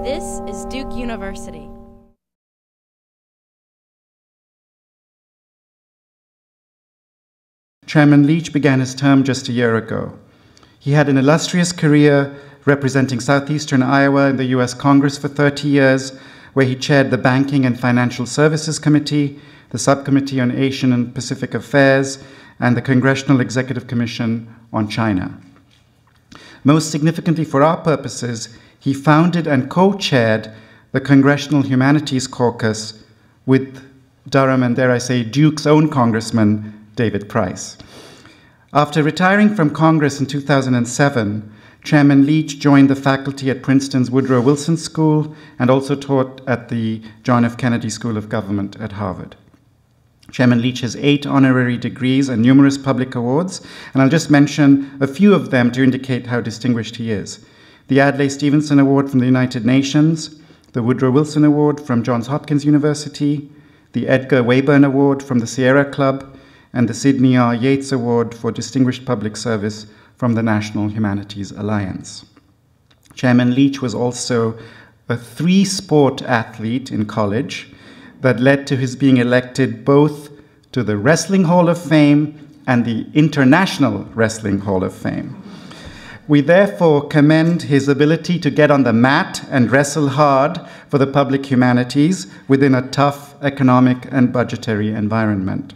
This is Duke University. Chairman Leach began his term just a year ago. He had an illustrious career representing southeastern Iowa in the U.S. Congress for 30 years, where he chaired the Banking and Financial Services Committee, the Subcommittee on Asian and Pacific Affairs, and the Congressional Executive Commission on China. Most significantly for our purposes, he founded and co-chaired the Congressional Humanities Caucus with Durham and, dare I say, Duke's own Congressman, David Price. After retiring from Congress in 2007, Chairman Leach joined the faculty at Princeton's Woodrow Wilson School and also taught at the John F. Kennedy School of Government at Harvard. Chairman Leach has 8 honorary degrees and numerous public awards, and I'll just mention a few of them to indicate how distinguished he is. The Adlai Stevenson Award from the United Nations, the Woodrow Wilson Award from Johns Hopkins University, the Edgar Wayburn Award from the Sierra Club, and the Sidney R. Yates Award for Distinguished Public Service from the National Humanities Alliance. Chairman Leach was also a 3-sport athlete in college that led to his being elected both to the Wrestling Hall of Fame and the International Wrestling Hall of Fame. We therefore commend his ability to get on the mat and wrestle hard for the public humanities within a tough economic and budgetary environment.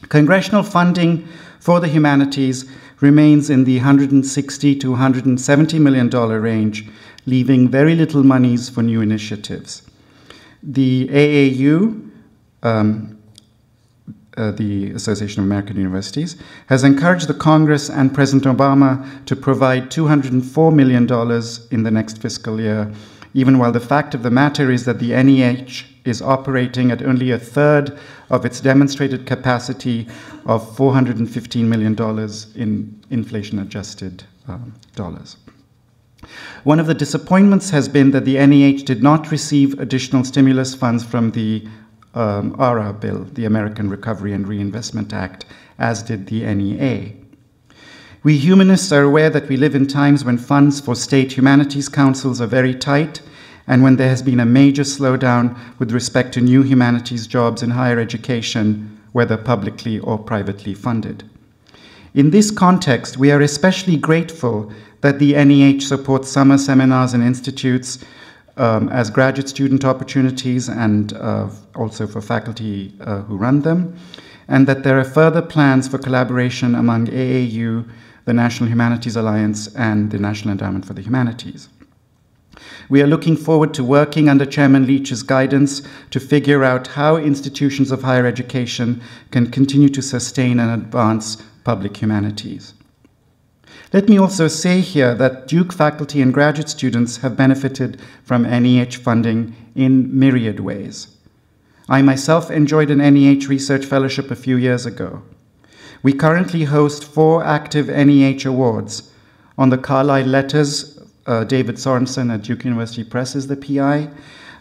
Congressional funding for the humanities remains in the $160 to $170 million range, leaving very little monies for new initiatives. The AAU, the Association of American Universities, has encouraged the Congress and President Obama to provide $204 million in the next fiscal year, even while the fact of the matter is that the NEH is operating at only a third of its demonstrated capacity of $415 million in inflation-adjusted dollars. One of the disappointments has been that the NEH did not receive additional stimulus funds from the ARA bill, the American Recovery and Reinvestment Act, as did the NEA. We humanists are aware that we live in times when funds for state humanities councils are very tight and when there has been a major slowdown with respect to new humanities jobs in higher education, whether publicly or privately funded. In this context, we are especially grateful that the NEH supports summer seminars and institutes as graduate student opportunities and also for faculty who run them, and that there are further plans for collaboration among AAU, the National Humanities Alliance, and the National Endowment for the Humanities. We are looking forward to working under Chairman Leach's guidance to figure out how institutions of higher education can continue to sustain and advance public humanities. Let me also say here that Duke faculty and graduate students have benefited from NEH funding in myriad ways. I myself enjoyed an NEH research fellowship a few years ago. We currently host 4 active NEH awards. On the Carlyle Letters, David Sorensen at Duke University Press is the PI.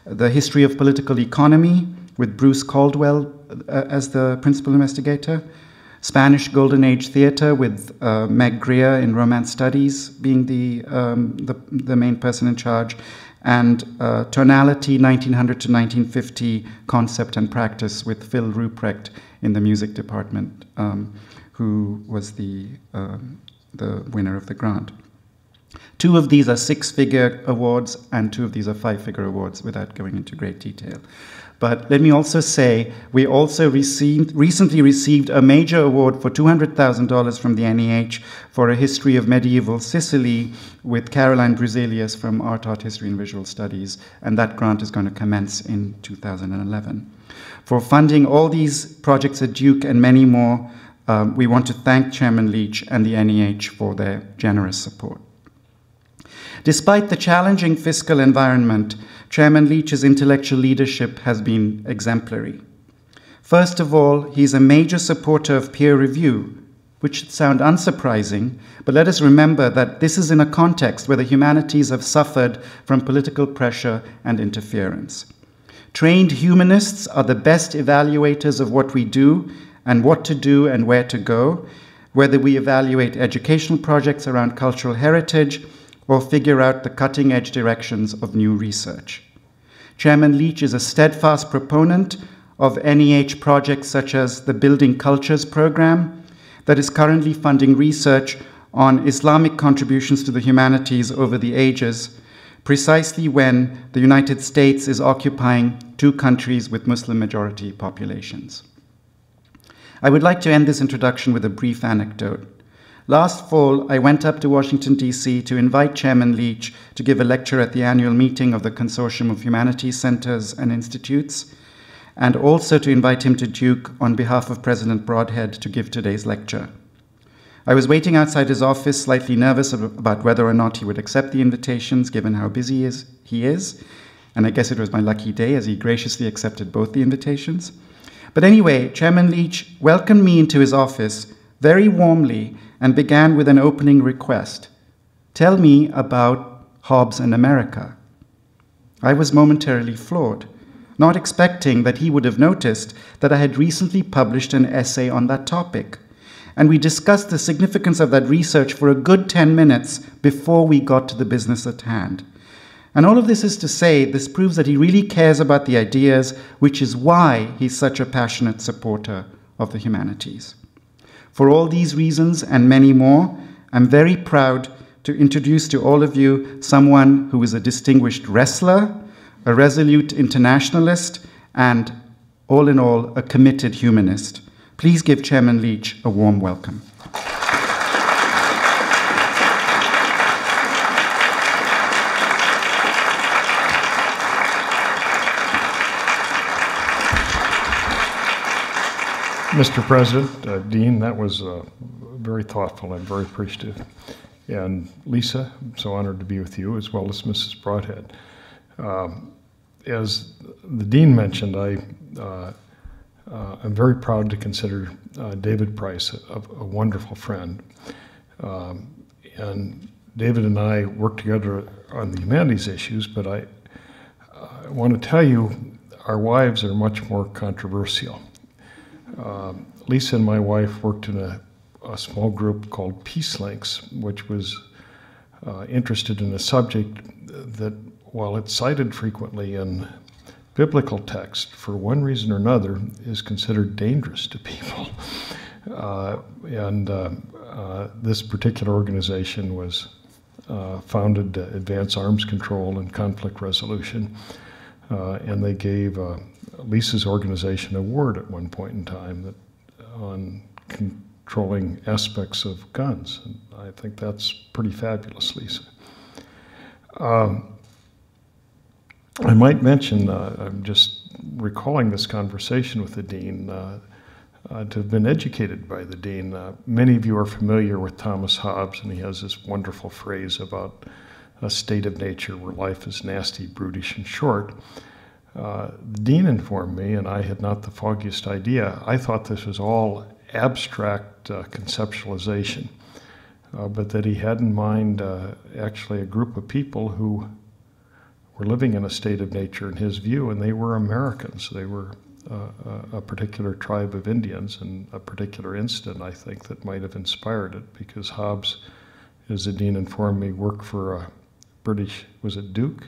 The History of Political Economy with Bruce Caldwell as the principal investigator. Spanish Golden Age Theatre with Meg Greer in Romance Studies being the main person in charge, and Tonality 1900 to 1950 Concept and Practice with Phil Ruprecht in the music department, who was the winner of the grant. 2 of these are 6-figure awards, and 2 of these are 5-figure awards, without going into great detail. But let me also say, we also recently received a major award for $200,000 from the NEH for a history of medieval Sicily with Caroline Bruzelius from Art, History, and Visual Studies, and that grant is going to commence in 2011. For funding all these projects at Duke and many more, we want to thank Chairman Leach and the NEH for their generous support. Despite the challenging fiscal environment, Chairman Leach's intellectual leadership has been exemplary. First of all, he's a major supporter of peer review, which should sound unsurprising, but let us remember that this is in a context where the humanities have suffered from political pressure and interference. Trained humanists are the best evaluators of what we do and what to do and where to go, whether we evaluate educational projects around cultural heritage or figure out the cutting-edge directions of new research. Chairman Leach is a steadfast proponent of NEH projects such as the Building Cultures program that is currently funding research on Islamic contributions to the humanities over the ages, precisely when the United States is occupying two countries with Muslim-majority populations. I would like to end this introduction with a brief anecdote. Last fall, I went up to Washington, D.C. to invite Chairman Leach to give a lecture at the annual meeting of the Consortium of Humanities Centers and Institutes, and also to invite him to Duke on behalf of President Broadhead to give today's lecture. I was waiting outside his office, slightly nervous about whether or not he would accept the invitations, given how busy he is, and I guess it was my lucky day as he graciously accepted both the invitations. But anyway, Chairman Leach welcomed me into his office very warmly and began with an opening request. Tell me about Hobbes and America. I was momentarily floored, not expecting that he would have noticed that I had recently published an essay on that topic. And we discussed the significance of that research for a good 10 minutes before we got to the business at hand. And all of this is to say, this proves that he really cares about the ideas, which is why he's such a passionate supporter of the humanities. For all these reasons and many more, I'm very proud to introduce to all of you someone who is a distinguished wrestler, a resolute internationalist, and all in all, a committed humanist. Please give Chairman Leach a warm welcome. Mr. President, Dean, that was very thoughtful and very appreciative. And Lisa, I'm so honored to be with you, as well as Mrs. Broadhead. As the Dean mentioned, I'm very proud to consider David Price a wonderful friend. And David and I work together on the humanities issues, but I want to tell you, our wives are much more controversial. Lisa and my wife worked in a small group called Peace Links, which was interested in a subject that, while it's cited frequently in biblical text, for one reason or another, is considered dangerous to people. This particular organization was founded to advance arms control and conflict resolution, and they gave Lisa's organization an award at one point in time on controlling aspects of guns. And I think that's pretty fabulous, Lisa. I might mention, I'm just recalling this conversation with the Dean, to have been educated by the Dean. Many of you are familiar with Thomas Hobbes, and he has this wonderful phrase about a state of nature where life is nasty, brutish, and short. The Dean informed me, and I had not the foggiest idea, I thought this was all abstract conceptualization, but that he had in mind actually a group of people who were living in a state of nature in his view, and they were Americans. They were a particular tribe of Indians, and a particular incident, I think, that might have inspired it, because Hobbes, as the Dean informed me, worked for a British, was it Duke,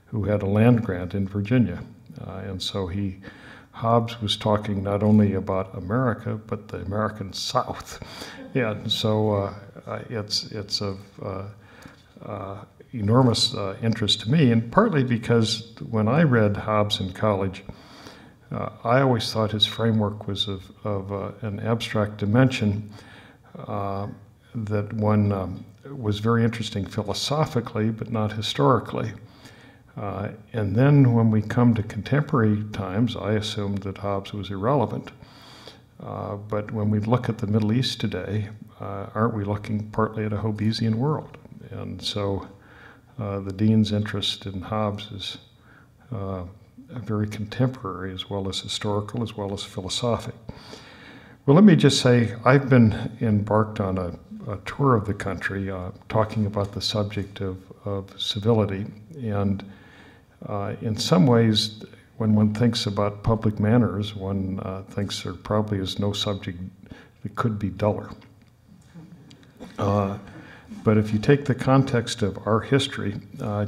who had a land grant in Virginia. And so Hobbes was talking not only about America, but the American South. And so it's of enormous interest to me, and partly because when I read Hobbes in college, I always thought his framework was of an abstract dimension that one was very interesting philosophically, but not historically. And then when we come to contemporary times, I assumed that Hobbes was irrelevant. But when we look at the Middle East today, aren't we looking partly at a Hobbesian world? And so the Dean's interest in Hobbes is very contemporary, as well as historical, as well as philosophic. Well, let me just say, I've been embarked on a tour of the country talking about the subject of civility. And in some ways, when one thinks about public manners, one thinks there probably is no subject that could be duller. But if you take the context of our history,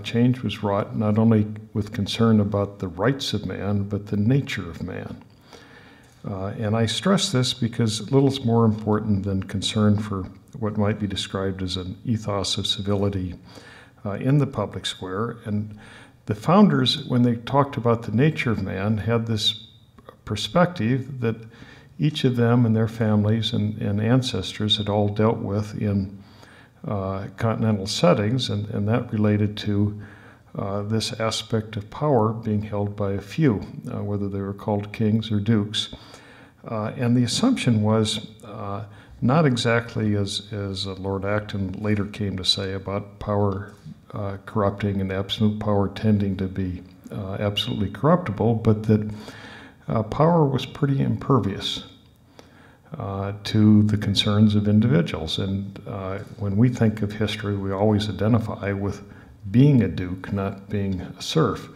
change was wrought not only with concern about the rights of man, but the nature of man. And I stress this because little's more important than concern for what might be described as an ethos of civility in the public square. And the founders, when they talked about the nature of man, had this perspective that each of them and their families and ancestors had all dealt with in continental settings, and that related to this aspect of power being held by a few, whether they were called kings or dukes. And the assumption was not exactly as Lord Acton later came to say about power corrupting and absolute power tending to be absolutely corruptible, but that power was pretty impervious to the concerns of individuals. And when we think of history, we always identify with being a duke, not being a serf.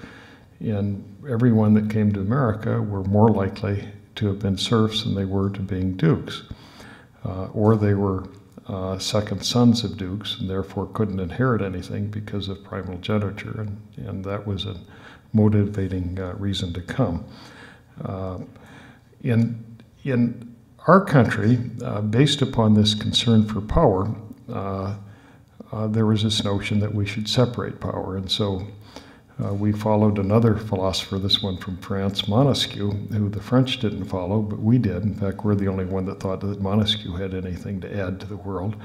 And everyone that came to America were more likely to have been serfs than they were to being dukes. Or they were second sons of dukes and therefore couldn't inherit anything because of primogeniture, and that was a motivating reason to come. In our country, based upon this concern for power, there was this notion that we should separate power. And so we followed another philosopher, this one from France, Montesquieu, who the French didn't follow, but we did. In fact, we're the only one that thought that Montesquieu had anything to add to the world.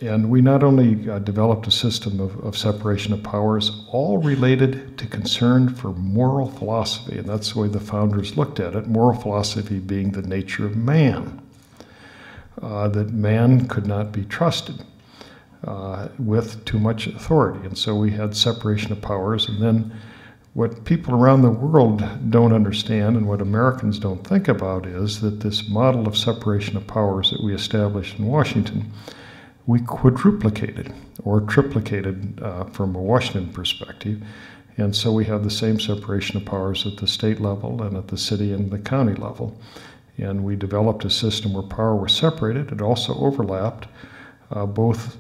And we not only developed a system of separation of powers, all related to concern for moral philosophy, and that's the way the founders looked at it, moral philosophy being the nature of man, that man could not be trusted with too much authority. And so we had separation of powers, and then what people around the world don't understand and what Americans don't think about is that this model of separation of powers that we established in Washington, we quadruplicated or triplicated from a Washington perspective. And so we have the same separation of powers at the state level and at the city and the county level. And we developed a system where power was separated. It also overlapped both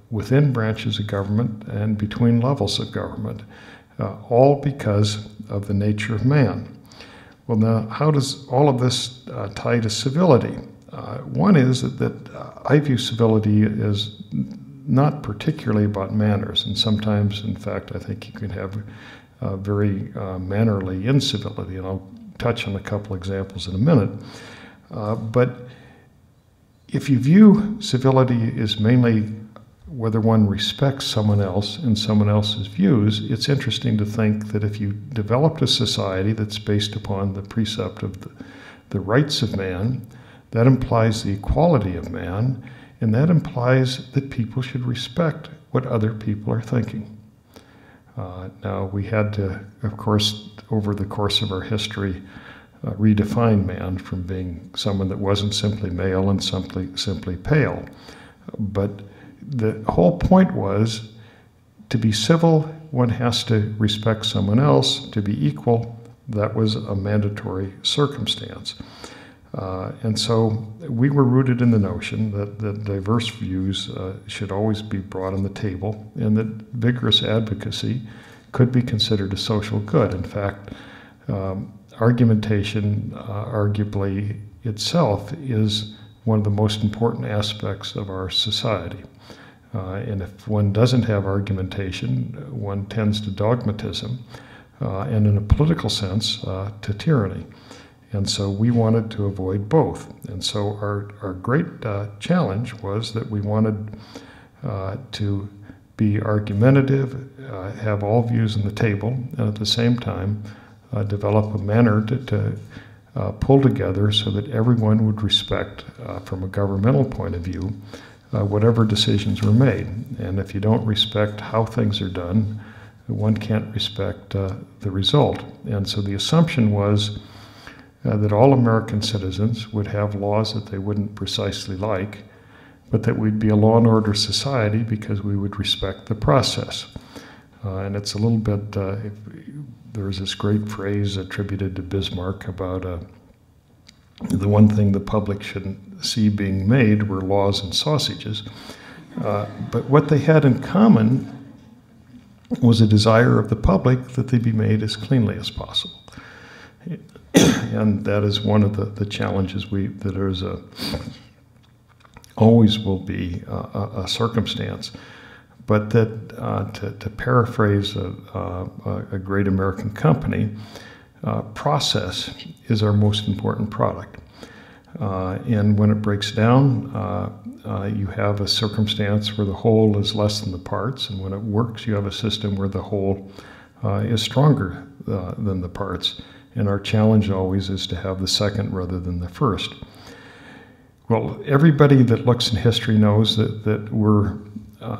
within branches of government and between levels of government, all because of the nature of man. Well, now, how does all of this tie to civility? One is that I view civility as not particularly about manners, and sometimes, in fact, I think you can have very mannerly incivility, and I'll touch on a couple examples in a minute. But if you view civility as mainly whether one respects someone else and someone else's views, it's interesting to think that if you developed a society that's based upon the precept of the rights of man, that implies the equality of man, and that implies that people should respect what other people are thinking. Now, we had to, of course, over the course of our history, redefine man from being someone that wasn't simply male and simply pale. But the whole point was, to be civil, one has to respect someone else. To be equal, that was a mandatory circumstance. And so we were rooted in the notion that diverse views should always be brought on the table, and that vigorous advocacy could be considered a social good. In fact, argumentation, arguably itself, is one of the most important aspects of our society. And if one doesn't have argumentation, one tends to dogmatism, and in a political sense, to tyranny. And so we wanted to avoid both. And so our great challenge was that we wanted to be argumentative, have all views on the table, and at the same time develop a manner to pull together so that everyone would respect, from a governmental point of view, whatever decisions were made. And if you don't respect how things are done, one can't respect the result. And so the assumption was that all American citizens would have laws that they wouldn't precisely like, but that we'd be a law and order society because we would respect the process. And it's a little bit, there's this great phrase attributed to Bismarck about the one thing the public shouldn't see being made were laws and sausages. But what they had in common was a desire of the public that they be made as cleanly as possible. And that is one of the challenges that there's always will be a circumstance. But that, to paraphrase a great American company, process is our most important product. And when it breaks down, you have a circumstance where the whole is less than the parts, and when it works, you have a system where the whole is stronger than the parts. And our challenge always is to have the second rather than the first. Well, everybody that looks in history knows that we're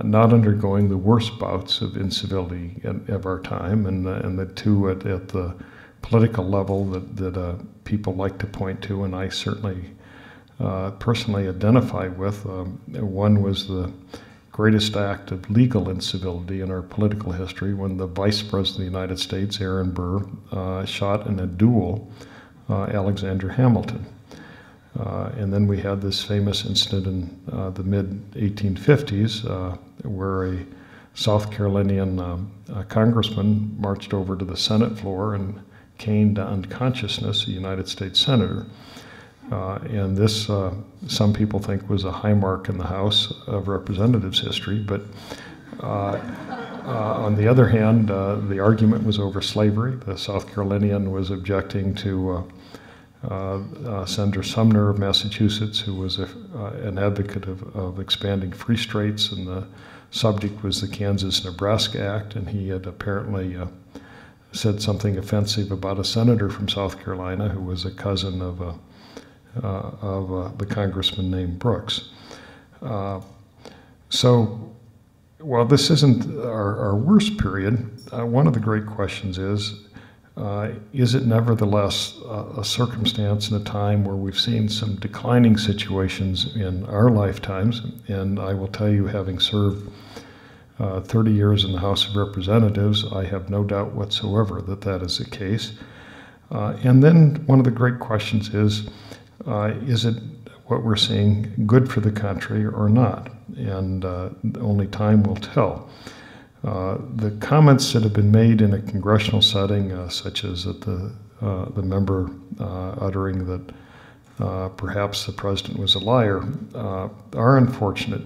not undergoing the worst bouts of incivility of our time, and the two at the political level that people like to point to, and I certainly personally identify with. One was the greatest act of legal incivility in our political history when the Vice President of the United States, Aaron Burr, shot in a duel Alexander Hamilton. And then we had this famous incident in the mid-1850s where a South Carolinian congressman marched over to the Senate floor and caned to unconsciousness a United States senator. And this, some people think, was a high mark in the House of Representatives history, but on the other hand, the argument was over slavery. The South Carolinian was objecting to Senator Sumner of Massachusetts, who was an advocate of expanding free states, and the subject was the Kansas-Nebraska Act, and he had apparently said something offensive about a senator from South Carolina who was a cousin of the congressman named Brooks. So while this isn't our worst period, one of the great questions is it nevertheless a circumstance in a time where we've seen some declining situations in our lifetimes? And I will tell you, having served 30 years in the House of Representatives, I have no doubt whatsoever that is the case. And then one of the great questions is it what we're seeing good for the country or not? And only time will tell. The comments that have been made in a congressional setting, such as that the member uttering that perhaps the president was a liar, are unfortunate.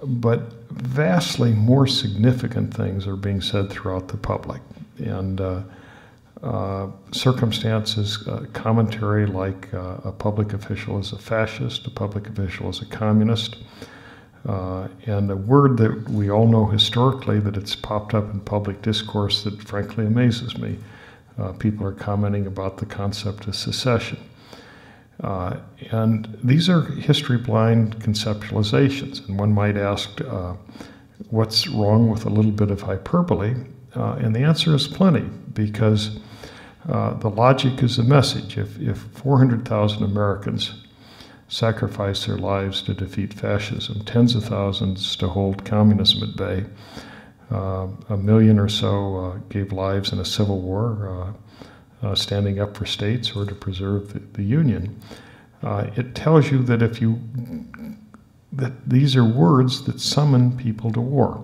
But vastly more significant things are being said throughout the public. And circumstances, commentary like a public official is a fascist, a public official is a communist, and a word that we all know historically that it's popped up in public discourse that frankly amazes me. People are commenting about the concept of secession. And these are history-blind conceptualizations, and one might ask, what's wrong with a little bit of hyperbole? And the answer is plenty, because the logic is the message. If 400,000 Americans sacrificed their lives to defeat fascism, tens of thousands to hold communism at bay, 1 million or so gave lives in a civil war, standing up for states or to preserve the Union, it tells you that that these are words that summon people to war.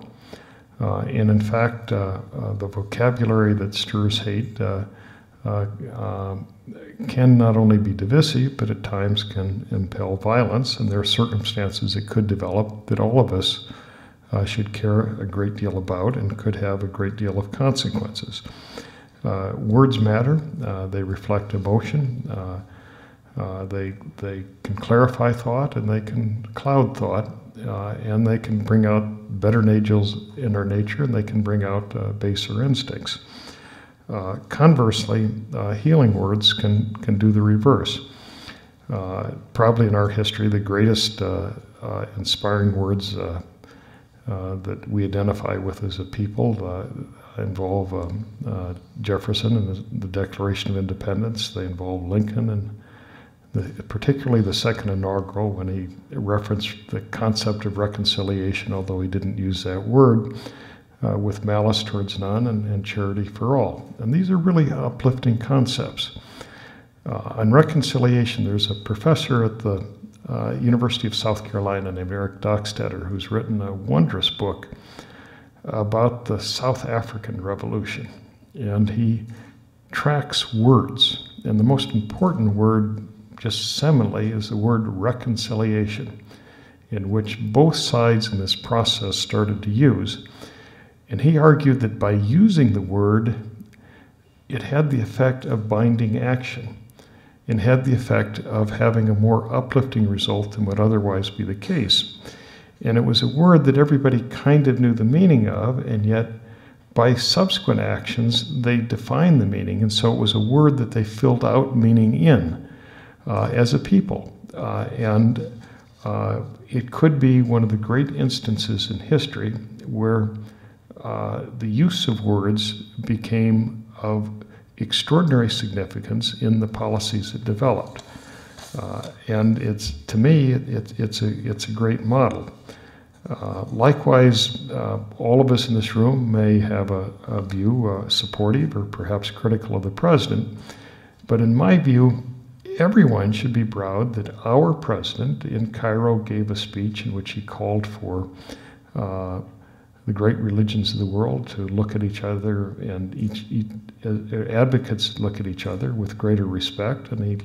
And in fact, the vocabulary that stirs hate can not only be divisive, but at times can impel violence, and there are circumstances it could develop that all of us should care a great deal about and could have a great deal of consequences. Words matter. They reflect emotion. They can clarify thought, and they can cloud thought, and they can bring out better natures in our nature, and they can bring out baser instincts. Conversely, healing words can do the reverse. Probably in our history, the greatest inspiring words that we identify with as a people involve Jefferson and the Declaration of Independence. They involve Lincoln, and particularly the second inaugural, when he referenced the concept of reconciliation, although he didn't use that word, with malice towards none and charity for all. And these are really uplifting concepts. On reconciliation, there's a professor at the University of South Carolina named Eric Dockstader, who's written a wondrous book about the South African Revolution. And he tracks words. And the most important word, just seminally, is the word reconciliation, in which both sides in this process started to use. And he argued that by using the word, it had the effect of binding action and had the effect of having a more uplifting result than would otherwise be the case. And it was a word that everybody kind of knew the meaning of, and yet by subsequent actions, they defined the meaning. And so it was a word that they filled out meaning in as a people. It could be one of the great instances in history where the use of words became of extraordinary significance in the policies it developed. And to me, it's a great model. Likewise, all of us in this room may have a view supportive or perhaps critical of the president, but in my view, everyone should be proud that our president in Cairo gave a speech in which he called for the great religions of the world to look at each other, and advocates look at each other with greater respect, and he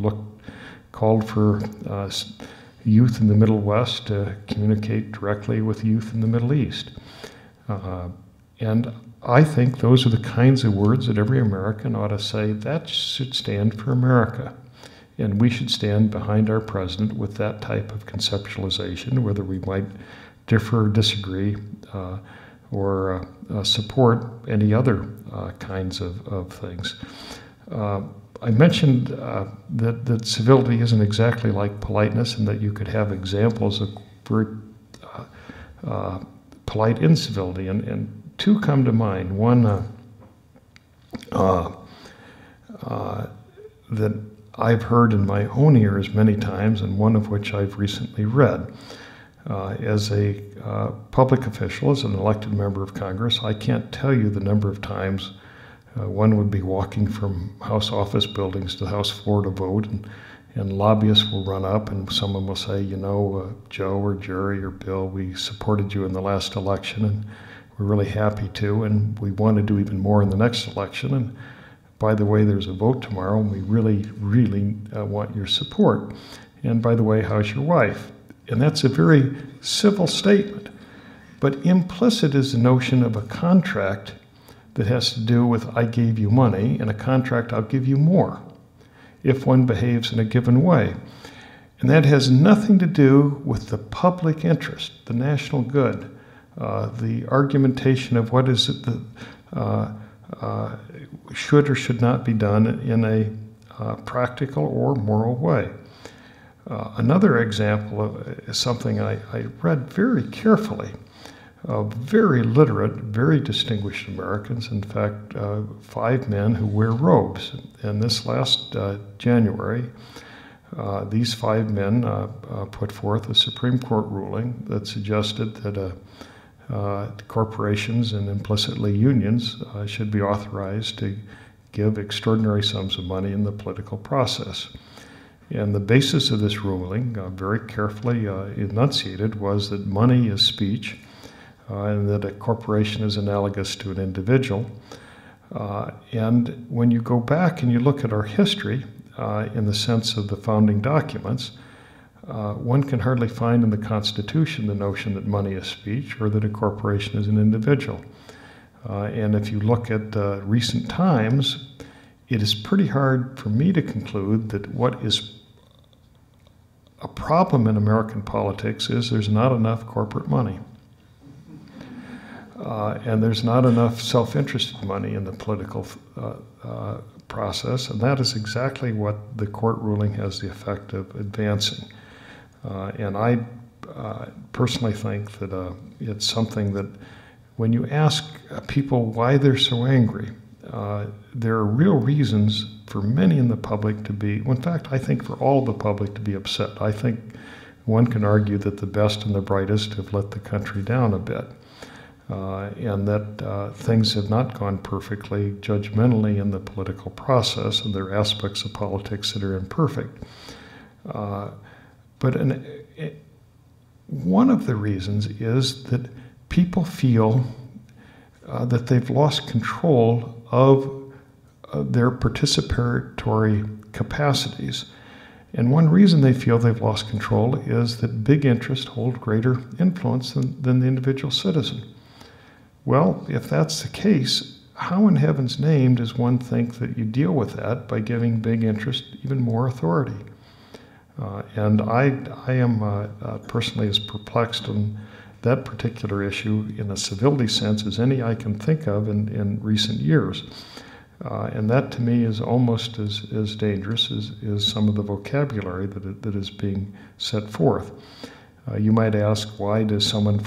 called for youth in the Middle West to communicate directly with youth in the Middle East. And I think those are the kinds of words that every American ought to say, that should stand for America. And we should stand behind our president with that type of conceptualization, whether we might differ or disagree or support any other kinds of things. I mentioned that civility isn't exactly like politeness, and that you could have examples of very polite incivility, and two come to mind. One that I've heard in my own ears many times, and one of which I've recently read. As a public official, as an elected member of Congress, I can't tell you the number of times one would be walking from House office buildings to the House floor to vote, and lobbyists will run up and someone will say, you know, Joe or Jerry or Bill, we supported you in the last election and we're really happy to, and we want to do even more in the next election, and by the way, there's a vote tomorrow and we really, really want your support. And by the way, how's your wife? And that's a very civil statement, but implicit is the notion of a contract that has to do with I gave you money, and a contract I'll give you more if one behaves in a given way. And that has nothing to do with the public interest, the national good, the argumentation of what is it that should or should not be done in a practical or moral way. Another example is something I read very carefully of very literate, very distinguished Americans, in fact, 5 men who wear robes. And this last January, these 5 men put forth a Supreme Court ruling that suggested that corporations and implicitly unions should be authorized to give extraordinary sums of money in the political process. And the basis of this ruling, very carefully enunciated, was that money is speech, and that a corporation is analogous to an individual. And when you go back and you look at our history, in the sense of the founding documents, one can hardly find in the Constitution the notion that money is speech or that a corporation is an individual. And if you look at recent times, it is pretty hard for me to conclude that what is a problem in American politics is there's not enough corporate money. And there's not enough self-interested money in the political process, and that is exactly what the court ruling has the effect of advancing. And I personally think that it's something that when you ask people why they're so angry, there are real reasons for many in the public to be, well, in fact, I think for all of the public to be upset. I think one can argue that the best and the brightest have let the country down a bit. And that things have not gone perfectly judgmentally in the political process, and there are aspects of politics that are imperfect. But one of the reasons is that people feel that they've lost control of their participatory capacities. And one reason they feel they've lost control is that big interests hold greater influence than the individual citizen. Well, if that's the case, how in heaven's name does one think that you deal with that by giving big interest even more authority? And I am personally as perplexed on that particular issue in a civility sense as any I can think of in recent years. And that to me is almost as dangerous as some of the vocabulary that is being set forth. You might ask, why does someone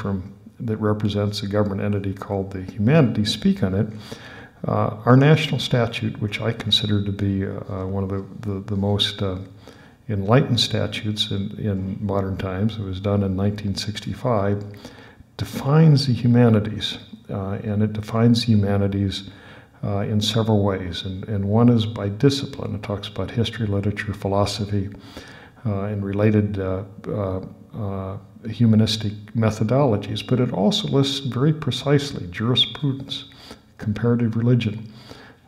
that represents a government entity called the Humanities speak on it? Our national statute, which I consider to be one of the most enlightened statutes in modern times, it was done in 1965, defines the humanities, and it defines the humanities in several ways, and one is by discipline. It talks about history, literature, philosophy, and related humanistic methodologies, but it also lists very precisely jurisprudence, comparative religion,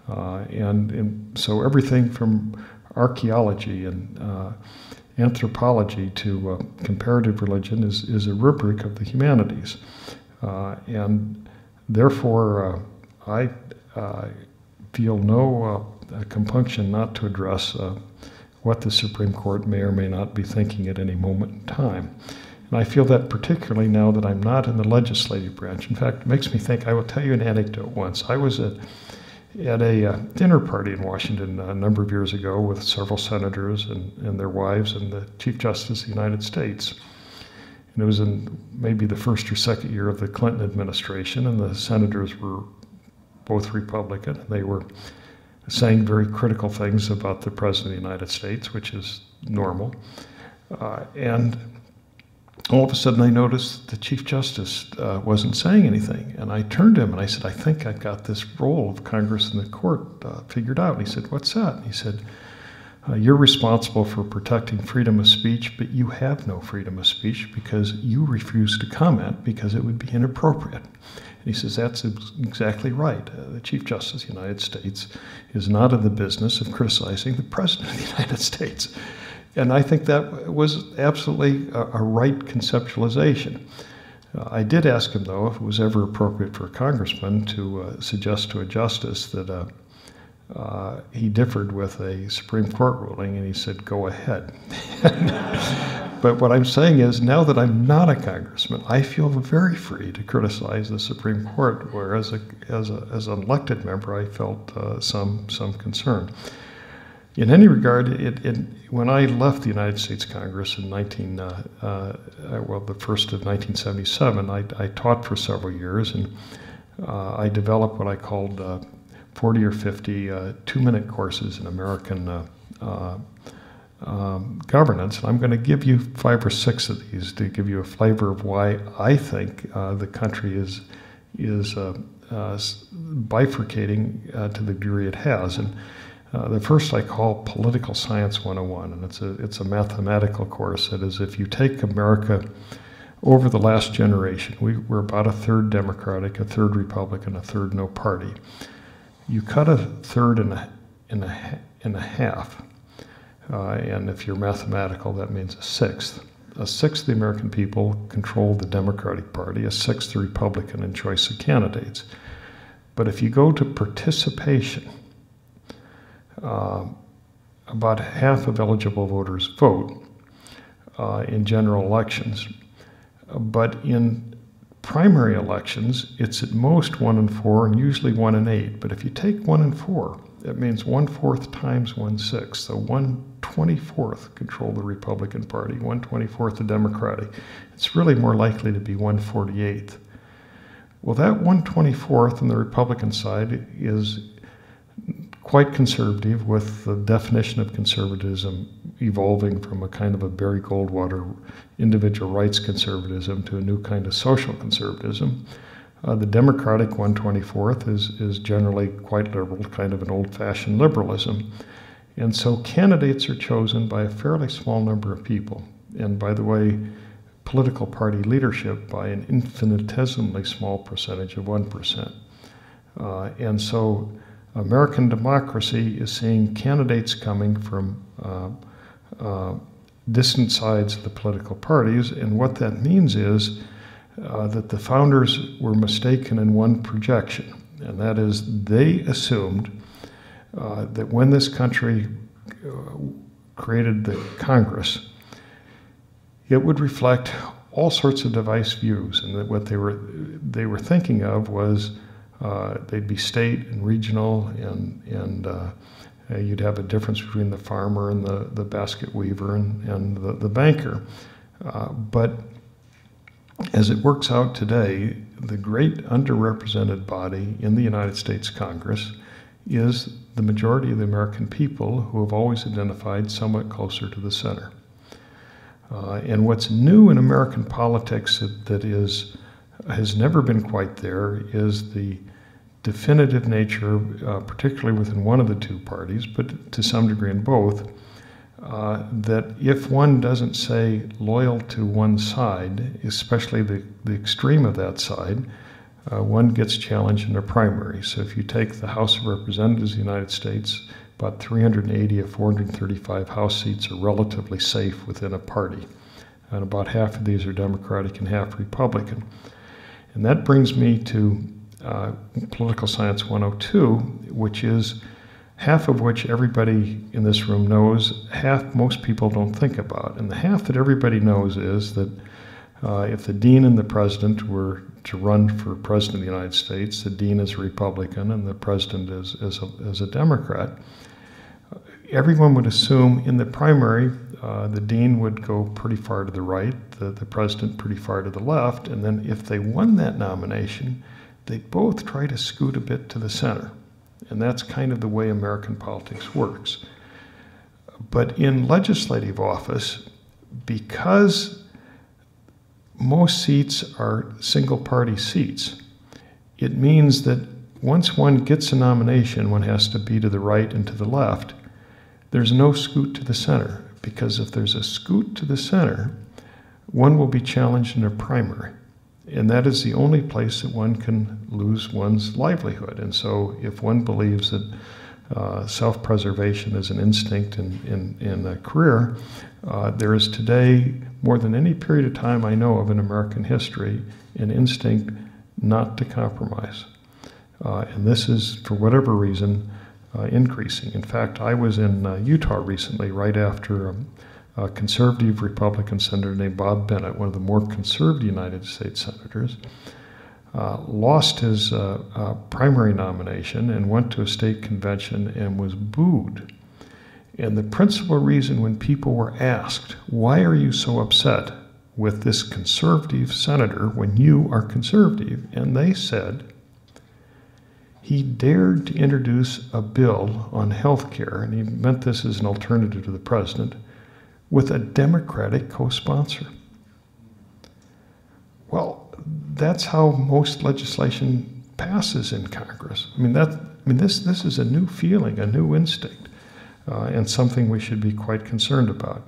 and so everything from archaeology and anthropology to comparative religion is a rubric of the humanities, and therefore I feel no compunction not to address what the Supreme Court may or may not be thinking at any moment in time. And I feel that particularly now that I'm not in the legislative branch. In fact, it makes me think, I will tell you an anecdote once. I was at a dinner party in Washington a number of years ago with several senators and their wives and the Chief Justice of the United States. And it was in maybe the first or second year of the Clinton administration, and the senators were both Republican, and they were saying very critical things about the President of the United States, which is normal. And all of a sudden I noticed the Chief Justice wasn't saying anything. And I turned to him and I said, I think I've got this role of Congress and the court figured out. And he said, what's that? And he said, you're responsible for protecting freedom of speech, but you have no freedom of speech because you refuse to comment because it would be inappropriate. And he says, that's exactly right. The Chief Justice of the United States is not in the business of criticizing the President of the United States. And I think that was absolutely a right conceptualization. I did ask him, though, if it was ever appropriate for a congressman to suggest to a justice that he differed with a Supreme Court ruling, and he said, go ahead. But what I'm saying is, now that I'm not a congressman, I feel very free to criticize the Supreme Court, whereas as an elected member, I felt some concern. In any regard, when I left the United States Congress in the first of 1977, I taught for several years, and I developed what I called 40 or 50 two-minute courses in American governance. And I'm going to give you 5 or 6 of these to give you a flavor of why I think the country is bifurcating to the degree it has. And the first I call Political Science 101, and it's a mathematical course. That is, if you take America over the last generation, we're about a third Democratic, a third Republican, a third no party. You cut a third in a half, and if you're mathematical, that means a sixth. A sixth of the American people control the Democratic Party, a sixth the Republican in choice of candidates. But if you go to participation, about half of eligible voters vote in general elections, but in primary elections, it's at most 1 in 4 and usually 1 in 8. But if you take 1 in 4, that means 1/4 times 1/6. So 1/24 control the Republican Party, 1/24 the Democratic. It's really more likely to be 1/48. Well, that 1/24 on the Republican side is quite conservative, with the definition of conservatism evolving from a kind of a Barry Goldwater individual rights conservatism to a new kind of social conservatism. The Democratic 1/24 is generally quite liberal, kind of an old-fashioned liberalism. And so candidates are chosen by a fairly small number of people. and by the way, political party leadership by an infinitesimally small percentage of 1%. And so American democracy is seeing candidates coming from distant sides of the political parties, and what that means is that the founders were mistaken in one projection, and that is they assumed that when this country created the Congress, it would reflect all sorts of diverse views, and that what they were thinking of was they'd be state and regional, and you'd have a difference between the farmer and the basket weaver and the banker. But as it works out today, the great underrepresented body in the United States Congress is the majority of the American people who have always identified somewhat closer to the center. And what's new in American politics that has never been quite there is the definitive nature, particularly within one of the two parties, but to some degree in both, that if one doesn't say loyal to one side, especially the extreme of that side, one gets challenged in a primary. So if you take the House of Representatives of the United States, about 380 of 435 House seats are relatively safe within a party. And about half of these are Democratic and half Republican. And that brings me to Political Science 102, which is half of which everybody in this room knows, half most people don't think about. And the half that everybody knows is that if the dean and the president were to run for president of the United States, the dean is a Republican and the president is a Democrat, everyone would assume in the primary the dean would go pretty far to the right, the president pretty far to the left, and then if they won that nomination, they'd both try to scoot a bit to the center. And that's kind of the way American politics works. But in legislative office, because most seats are single-party seats, it means that once one gets a nomination, one has to be to the right and to the left. There's no scoot to the center, because if there's a scoot to the center, one will be challenged in a primary. And that is the only place that one can lose one's livelihood. And so if one believes that self-preservation is an instinct in a career, there is today, more than any period of time I know of in American history, an instinct not to compromise. And this is, for whatever reason, increasing. In fact, I was in Utah recently, right after a conservative Republican senator named Bob Bennett, one of the more conservative United States senators, lost his primary nomination and went to a state convention and was booed. And the principal reason when people were asked, why are you so upset with this conservative senator when you are conservative? And they said, he dared to introduce a bill on health care, and he meant this as an alternative to the president, with a Democratic co-sponsor. Well, that's how most legislation passes in Congress. This is a new feeling, a new instinct, and something we should be quite concerned about.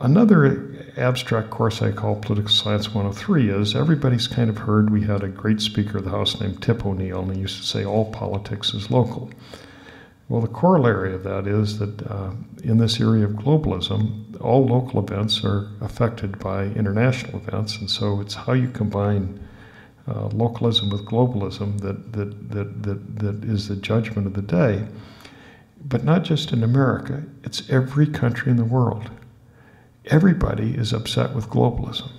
Another abstract course I call Political Science 103 is everybody's kind of heard we had a great Speaker of the House named Tip O'Neill, and he used to say all politics is local. Well, the corollary of that is that in this area of globalism, all local events are affected by international events, and so it's how you combine localism with globalism that is the judgment of the day. But not just in America, it's every country in the world. Everybody is upset with globalism,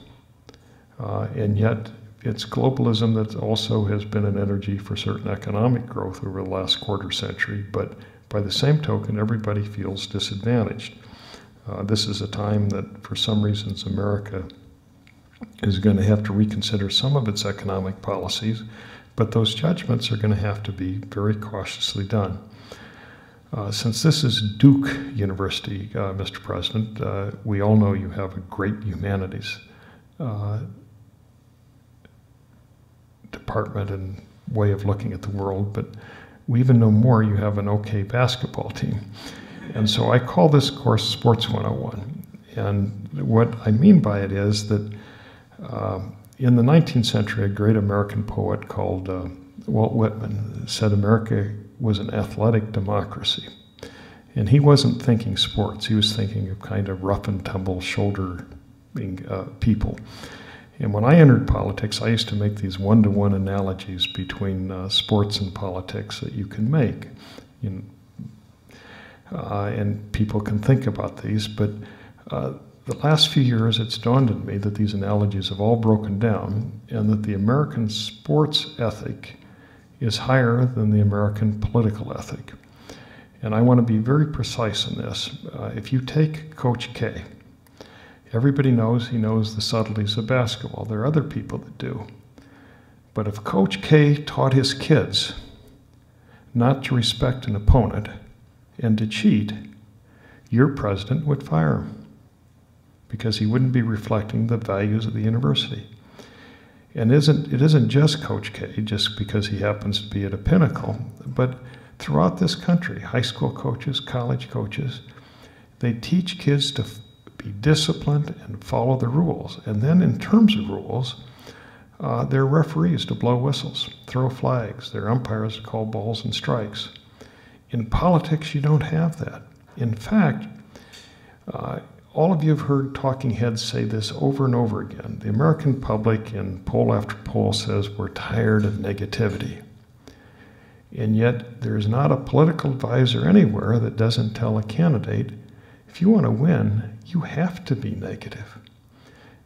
and yet it's globalism that also has been an energy for certain economic growth over the last quarter century, but by the same token, everybody feels disadvantaged. This is a time that, for some reasons, America is going to have to reconsider some of its economic policies, but those judgments are going to have to be very cautiously done. Since this is Duke University, Mr. President, we all know you have a great humanities department and way of looking at the world, but we even know more, you have an okay basketball team. And so I call this course Sports 101. And what I mean by it is that in the 19th century, a great American poet called Walt Whitman said America was an athletic democracy. And he wasn't thinking sports. He was thinking of kind of rough and tumble, shoulder-being people. And when I entered politics, I used to make these one-to-one analogies between sports and politics that you can make. And people can think about these, but the last few years it's dawned on me that these analogies have all broken down and that the American sports ethic is higher than the American political ethic. And I want to be very precise in this. If you take Coach K, everybody knows he knows the subtleties of basketball. There are other people that do. But if Coach K taught his kids not to respect an opponent and to cheat, your president would fire him because he wouldn't be reflecting the values of the university. And it isn't just Coach K, just because he happens to be at a pinnacle, but throughout this country, high school coaches, college coaches, they teach kids to be disciplined and follow the rules. And then in terms of rules, they're referees to blow whistles, throw flags, they're umpires to call balls and strikes. In politics, you don't have that. In fact, all of you have heard talking heads say this over and over again. The American public in poll after poll says we're tired of negativity. And yet there's not a political advisor anywhere that doesn't tell a candidate, if you want to win, you have to be negative.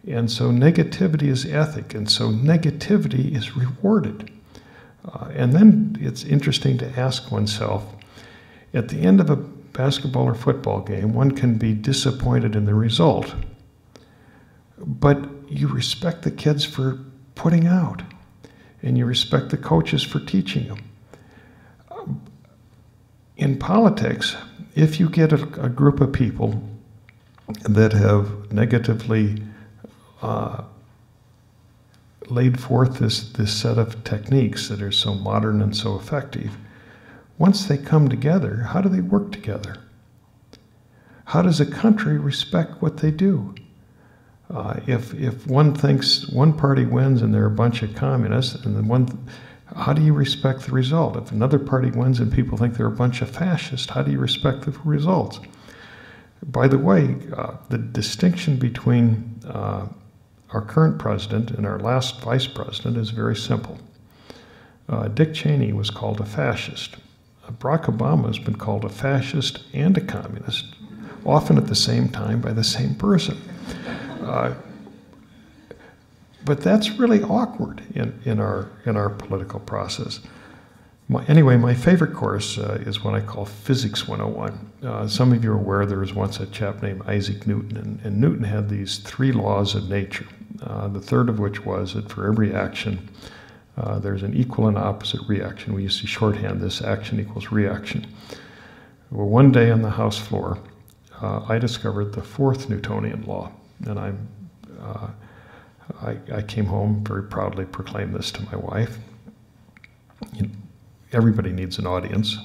And so negativity is ethic, and so negativity is rewarded. And then it's interesting to ask oneself, at the end of a basketball or football game, one can be disappointed in the result, but you respect the kids for putting out, and you respect the coaches for teaching them. In politics, if you get a group of people that have negatively laid forth this set of techniques that are so modern and so effective, once they come together, how do they work together? How does a country respect what they do? If one thinks one party wins and they're a bunch of communists, and then how do you respect the result? If another party wins and people think they're a bunch of fascists, how do you respect the results? By the way, the distinction between our current president and our last vice president is very simple. Dick Cheney was called a fascist. Barack Obama has been called a fascist and a communist, often at the same time by the same person. But that's really awkward in our political process. Anyway, my favorite course is what I call Physics 101. Some of you are aware there was once a chap named Isaac Newton, and Newton had these 3 laws of nature, the third of which was that for every action, there's an equal and opposite reaction. We used to shorthand this: action equals reaction. Well, one day on the House floor, I discovered the 4th Newtonian law, and I came home, very proudly proclaimed this to my wife. Everybody needs an audience,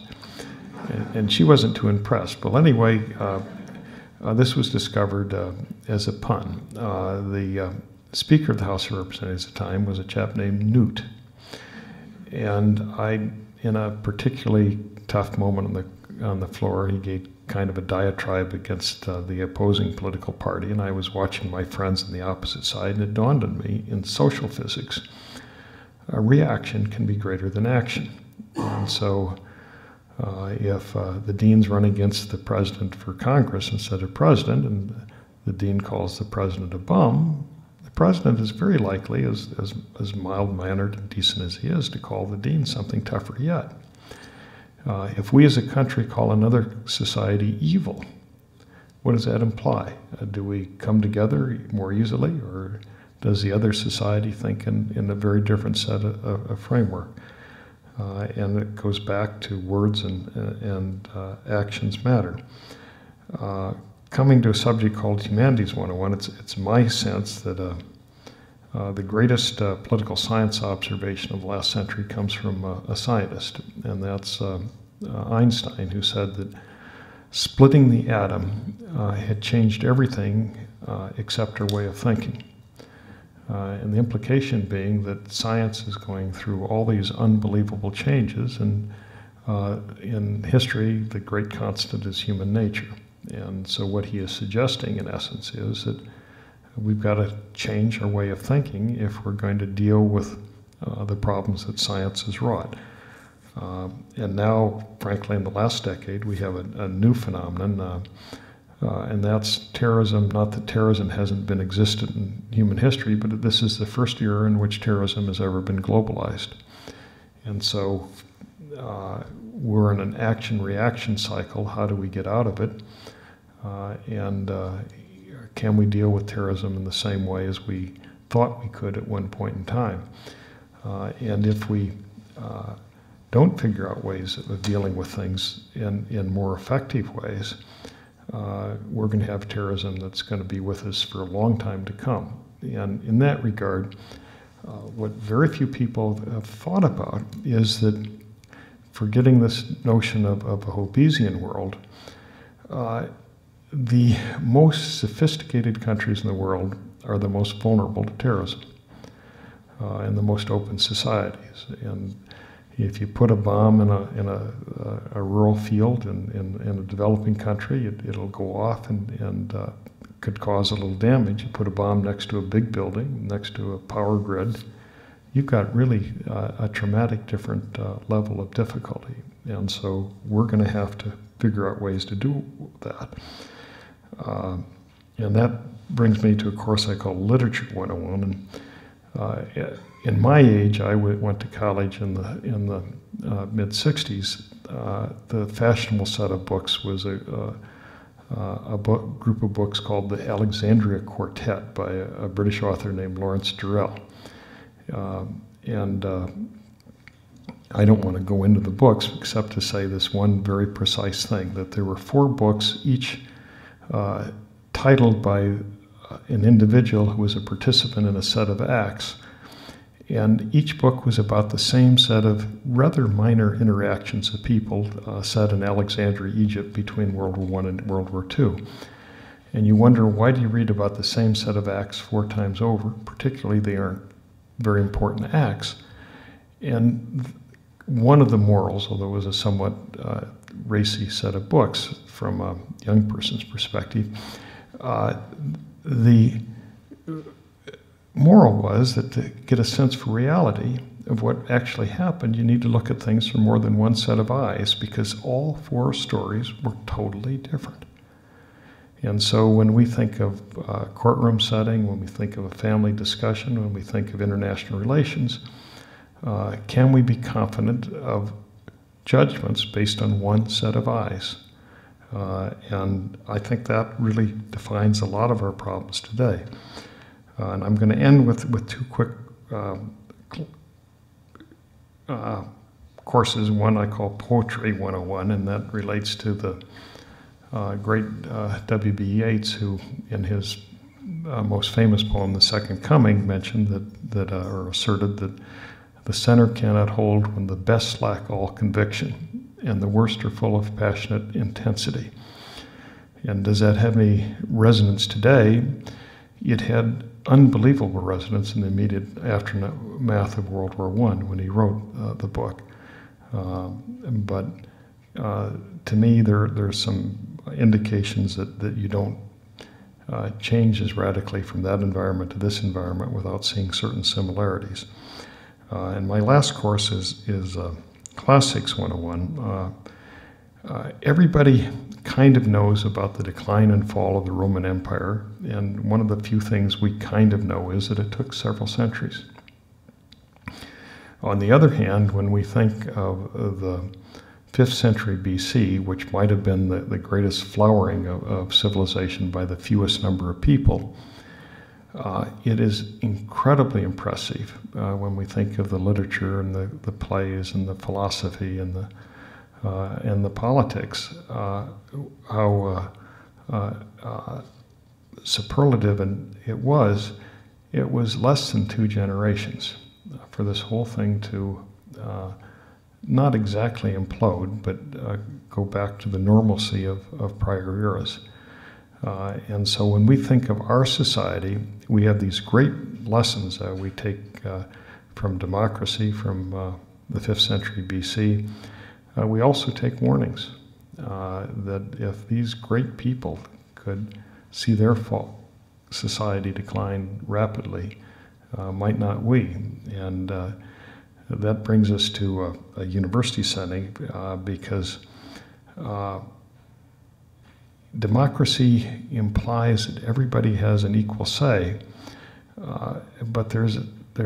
and she wasn't too impressed. But anyway, this was discovered as a pun. The Speaker of the House of Representatives at the time was a chap named Newt. And in a particularly tough moment on the floor, he gave kind of a diatribe against the opposing political party, and I was watching my friends on the opposite side, and it dawned on me, in social physics, a reaction can be greater than action. And so if the dean's running against the president for Congress instead of president, and the dean calls the president a bum, the president is very likely, as mild-mannered and decent as he is, to call the dean something tougher yet. If we as a country call another society evil, what does that imply? Do we come together more easily, or does the other society think in a very different set of framework? And it goes back to words and actions matter. Coming to a subject called Humanities 101, it's my sense that the greatest political science observation of the last century comes from a scientist, and that's Einstein, who said that splitting the atom had changed everything except our way of thinking. And the implication being that science is going through all these unbelievable changes, and in history, the great constant is human nature. And so what he is suggesting, in essence, is that we've got to change our way of thinking if we're going to deal with the problems that science has wrought. And now, frankly, in the last decade, we have a new phenomenon, and that's terrorism. Not that terrorism hasn't been existent in human history, but this is the first year in which terrorism has ever been globalized. And so we're in an action-reaction cycle. How do we get out of it? And can we deal with terrorism in the same way as we thought we could at one point in time? And if we don't figure out ways of dealing with things in more effective ways, we're going to have terrorism that's going to be with us for a long time to come. And in that regard, what very few people have thought about is that, forgetting this notion of a Hobbesian world, the most sophisticated countries in the world are the most vulnerable to terrorism, and the most open societies. And if you put a bomb in a rural field in a developing country, it'll go off and could cause a little damage. You put a bomb next to a big building, next to a power grid, you've got really a traumatic different level of difficulty. And so we're going to have to figure out ways to do that. And that brings me to a course I call Literature 101. And in my age, I went to college in the mid-60s. The fashionable set of books was a group of books called the Alexandria Quartet by a British author named Lawrence Durrell. And I don't want to go into the books except to say this one very precise thing, that there were 4 books, each titled by an individual who was a participant in a set of acts. And each book was about the same set of rather minor interactions of people set in Alexandria, Egypt between World War I and World War II. And you wonder, why do you read about the same set of acts 4 times over? Particularly, they aren't very important acts. And one of the morals, although it was a somewhat racy set of books from a young person's perspective, the moral was that to get a sense for reality of what actually happened, you need to look at things from more than one set of eyes, because all 4 stories were totally different. And so when we think of a courtroom setting, when we think of a family discussion, when we think of international relations, can we be confident of judgments based on one set of eyes? And I think that really defines a lot of our problems today. And I'm going to end with 2 quick courses. One I call Poetry 101, and that relates to the great W.B. Yeats, who in his most famous poem, The Second Coming, mentioned or asserted that the center cannot hold when the best lack all conviction, and the worst are full of passionate intensity. And does that have any resonance today? It had unbelievable resonance in the immediate aftermath of World War I when he wrote the book. But to me, there's some indications that you don't change as radically from that environment to this environment without seeing certain similarities. And my last course is Classics 101. Everybody kind of knows about the decline and fall of the Roman Empire, and one of the few things we kind of know is that it took several centuries. On the other hand, when we think of the 5th century BC, which might have been the greatest flowering of civilization by the fewest number of people, it is incredibly impressive when we think of the literature and the plays and the philosophy and the politics, how superlative it was. It was less than 2 generations for this whole thing to not exactly implode, but go back to the normalcy of prior eras. And so when we think of our society, we have these great lessons we take from democracy, from the 5th century BC. We also take warnings that if these great people could see their society decline rapidly, might not we? And that brings us to a university setting because democracy implies that everybody has an equal say, but there's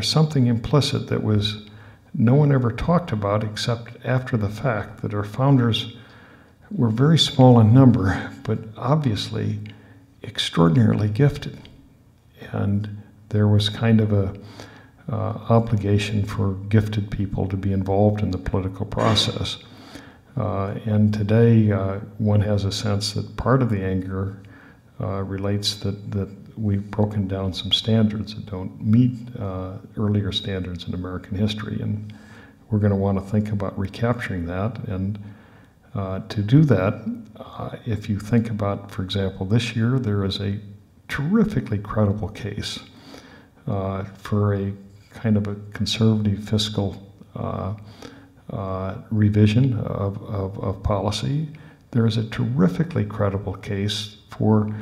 something implicit that no one ever talked about except after the fact, that our founders were very small in number, but obviously extraordinarily gifted. And there was kind of a obligation for gifted people to be involved in the political process. And today, one has a sense that part of the anger relates that we've broken down some standards that don't meet earlier standards in American history. And we're going to want to think about recapturing that. And to do that, if you think about, for example, this year, there is a terrifically credible case for a kind of a conservative fiscal revision of policy. There is a terrifically credible case for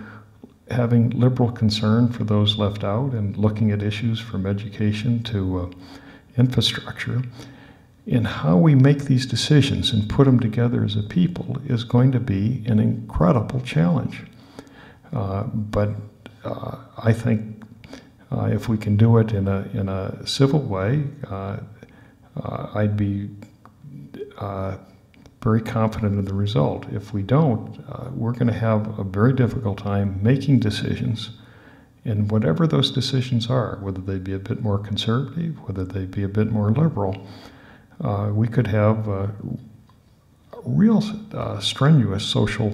having liberal concern for those left out and looking at issues from education to infrastructure. And how we make these decisions and put them together as a people is going to be an incredible challenge. But I think if we can do it in a civil way, I'd be very confident in the result. If we don't, we're going to have a very difficult time making decisions, and whatever those decisions are, whether they be a bit more conservative, whether they be a bit more liberal, we could have real strenuous social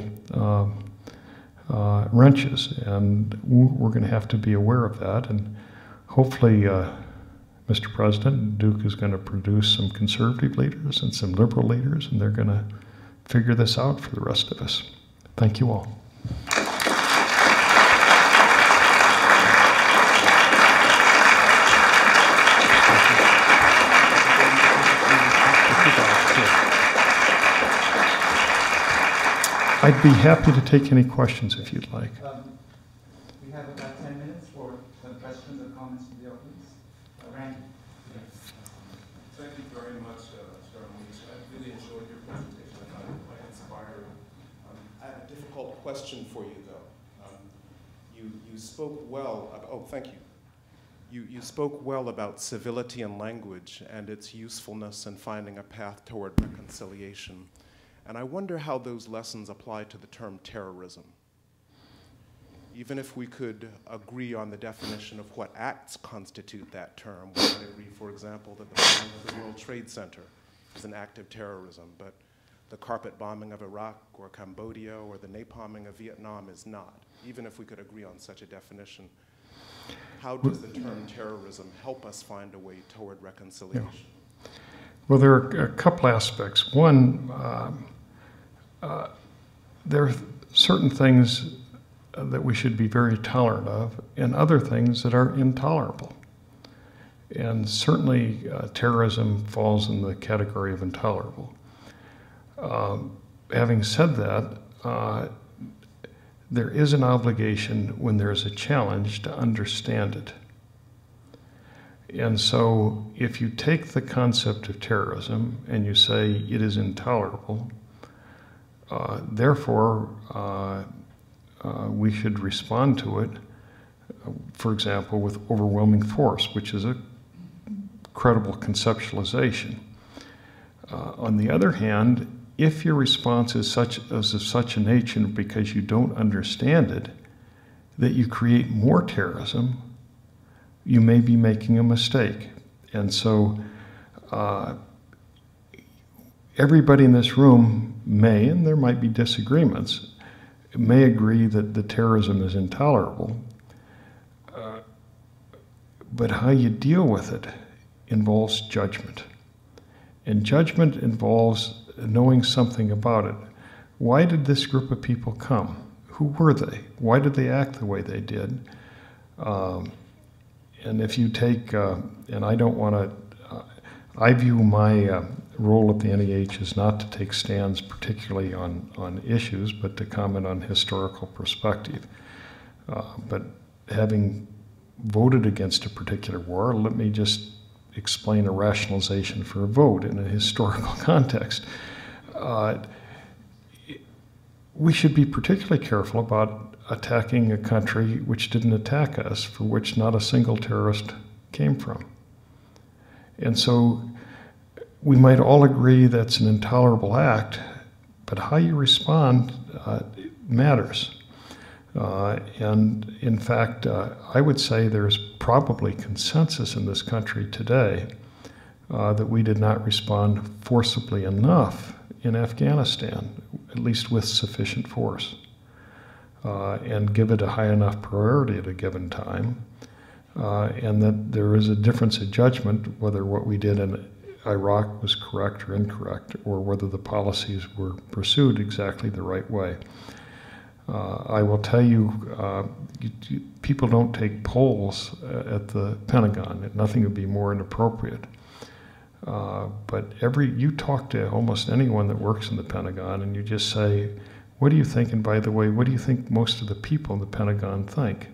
wrenches, and we're going to have to be aware of that. And hopefully, Mr. President, Duke is going to produce some conservative leaders and some liberal leaders, and they're going to figure this out for the rest of us. Thank you all. I'd be happy to take any questions if you'd like. We have about 10 minutes for some questions or comments from the audience. Randy. Thank you very much, Mr. Leach. I really enjoyed your presentation. I found it quite inspiring. I have a difficult question for you, though. You spoke well about, oh, thank you. You spoke well about civility and language and its usefulness in finding a path toward reconciliation. And I wonder how those lessons apply to the term terrorism. Even if we could agree on the definition of what acts constitute that term, we might agree, for example, that the bombing of the World Trade Center is an act of terrorism, but the carpet bombing of Iraq or Cambodia or the napalming of Vietnam is not, even if we could agree on such a definition. How does the term terrorism help us find a way toward reconciliation? Yeah. Well, there are a couple aspects. One, there are certain things that we should be very tolerant of, and other things that are intolerable. And certainly terrorism falls in the category of intolerable. Having said that, there is an obligation when there's a challenge to understand it. And so if you take the concept of terrorism and you say it is intolerable, therefore, we should respond to it, for example, with overwhelming force, which is a credible conceptualization. On the other hand, if your response is of such a nature because you don't understand it, that you create more terrorism, you may be making a mistake. And so everybody in this room may, and there might be disagreements, may agree that the terrorism is intolerable, but how you deal with it involves judgment. And judgment involves knowing something about it. Why did this group of people come? Who were they? Why did they act the way they did? And if you take, and I don't want to, I view my role at the NEH is not to take stands particularly on issues, but to comment on historical perspective. But having voted against a particular war, let me just explain a rationalization for a vote in a historical context. We should be particularly careful about attacking a country which didn't attack us, for which not a single terrorist came from. And so we might all agree that's an intolerable act, but how you respond matters. And in fact, I would say there's probably consensus in this country today that we did not respond forcibly enough in Afghanistan, at least with sufficient force, and give it a high enough priority at a given time, and that there is a difference of judgment whether what we did in Iraq was correct or incorrect, or whether the policies were pursued exactly the right way. I will tell you, people don't take polls at the Pentagon. Nothing would be more inappropriate. But you talk to almost anyone that works in the Pentagon and you just say, what do you think? And by the way, what do you think most of the people in the Pentagon think?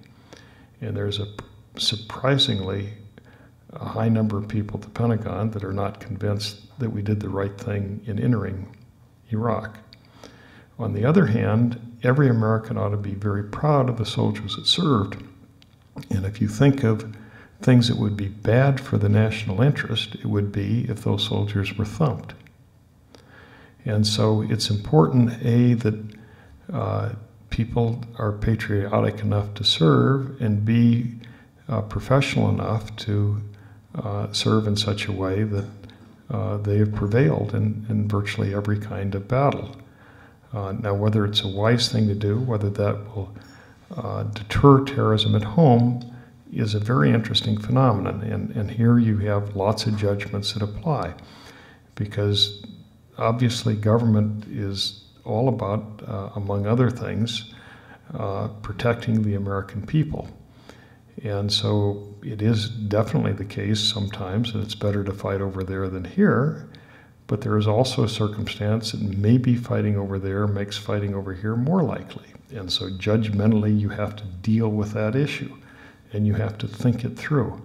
And there's a surprisingly high number of people at the Pentagon that are not convinced that we did the right thing in entering Iraq. On the other hand, every American ought to be very proud of the soldiers that served. And if you think of things that would be bad for the national interest, it would be if those soldiers were thumped. And so it's important, A, that people are patriotic enough to serve, and B, professional enough to serve in such a way that they have prevailed in virtually every kind of battle. Now, whether it's a wise thing to do, whether that will deter terrorism at home, is a very interesting phenomenon. And here you have lots of judgments that apply, because obviously government is all about, among other things, protecting the American people. And so it is definitely the case sometimes that it's better to fight over there than here. But there is also a circumstance that maybe fighting over there makes fighting over here more likely. And so judgmentally, you have to deal with that issue, and you have to think it through.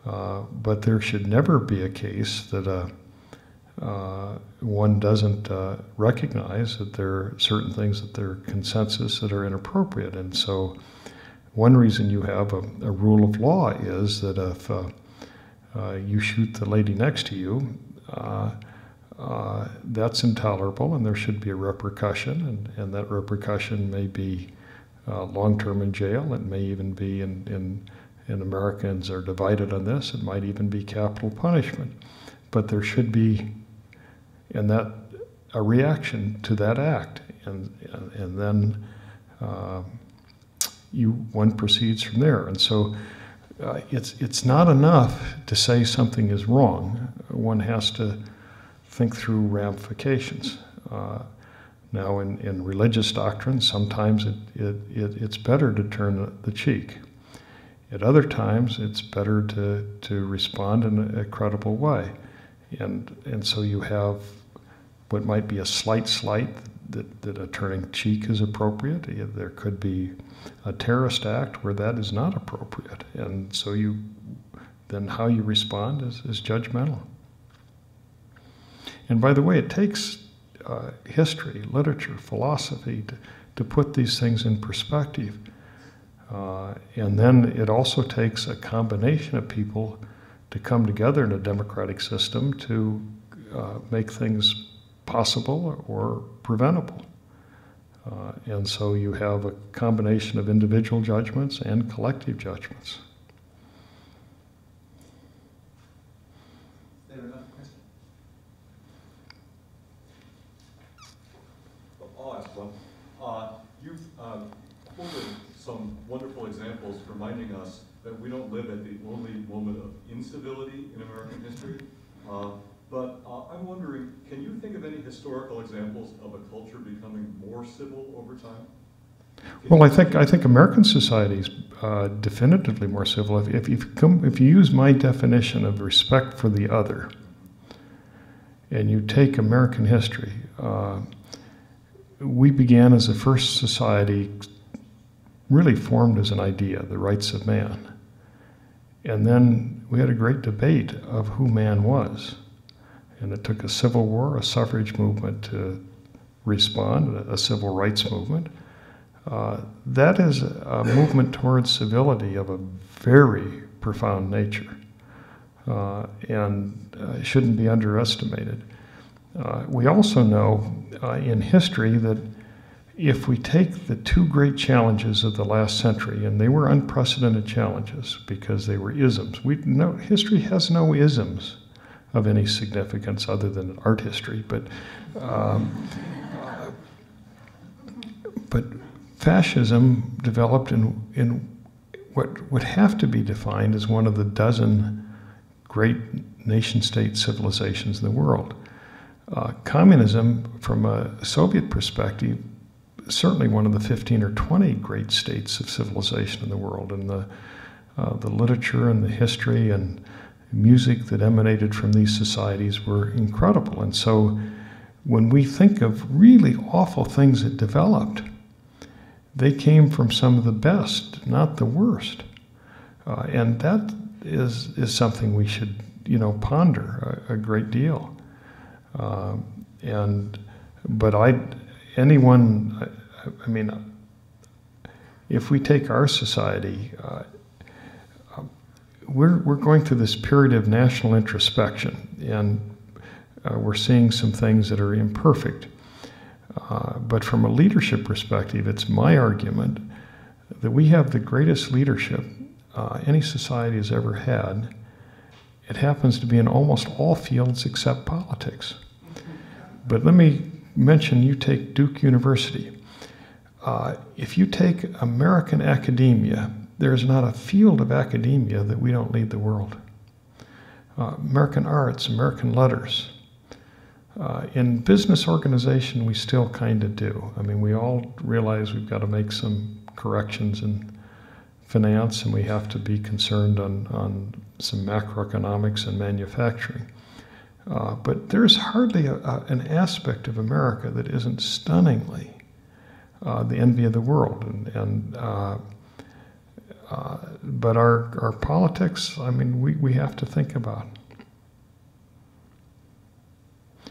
But there should never be a case that one doesn't recognize that there are certain things that there are consensus that are inappropriate. And so one reason you have a rule of law is that if you shoot the lady next to you, that's intolerable, and there should be a repercussion, and that repercussion may be long-term in jail. It may even be, in Americans are divided on this, it might even be capital punishment. But there should be, and that, a reaction to that act, and then one proceeds from there. And so it's not enough to say something is wrong. One has to think through ramifications. Now, in religious doctrine, sometimes it's better to turn the cheek. At other times, it's better to respond in a credible way. And so you have what might be a slight that a turning cheek is appropriate. There could be a terrorist act where that is not appropriate. And so then how you respond is judgmental. And by the way, it takes history, literature, philosophy to put these things in perspective. And then it also takes a combination of people to come together in a democratic system to make things possible or preventable. And so you have a combination of individual judgments and collective judgments. Is there another question? I'll ask one. You've quoted some wonderful examples reminding us that we don't live at the only moment of incivility in American history. But I'm wondering, can you think of any historical examples of a culture becoming more civil over time? Well, I think American society is definitively more civil. If you use my definition of respect for the other, and you take American history, we began as the first society really formed as an idea, the rights of man. And then we had a great debate of who man was. And it took a civil war, a suffrage movement to respond, a civil rights movement. That is a movement towards civility of a very profound nature, and shouldn't be underestimated. We also know in history that if we take the two great challenges of the last century, and they were unprecedented challenges because they were isms. History has no isms of any significance other than art history, but fascism developed in what would have to be defined as one of the dozen great nation-state civilizations in the world. Communism, from a Soviet perspective, certainly one of the 15 or 20 great states of civilization in the world, and the literature and the history and music that emanated from these societies were incredible. And so when we think of really awful things that developed, they came from some of the best, not the worst. And that is something we should, ponder a great deal. If we take our society, we're going through this period of national introspection, and we're seeing some things that are imperfect. But from a leadership perspective, it's my argument that we have the greatest leadership any society has ever had. It happens to be in almost all fields except politics. But let me mention, you take Duke University. If you take American academia, there's not a field of academia that we don't lead the world. American arts, American letters. In business organization, we still kind of do. I mean, we all realize we've got to make some corrections in finance, and we have to be concerned on some macroeconomics and manufacturing. But there's hardly an aspect of America that isn't stunningly the envy of the world. But our politics, I mean, we have to think about.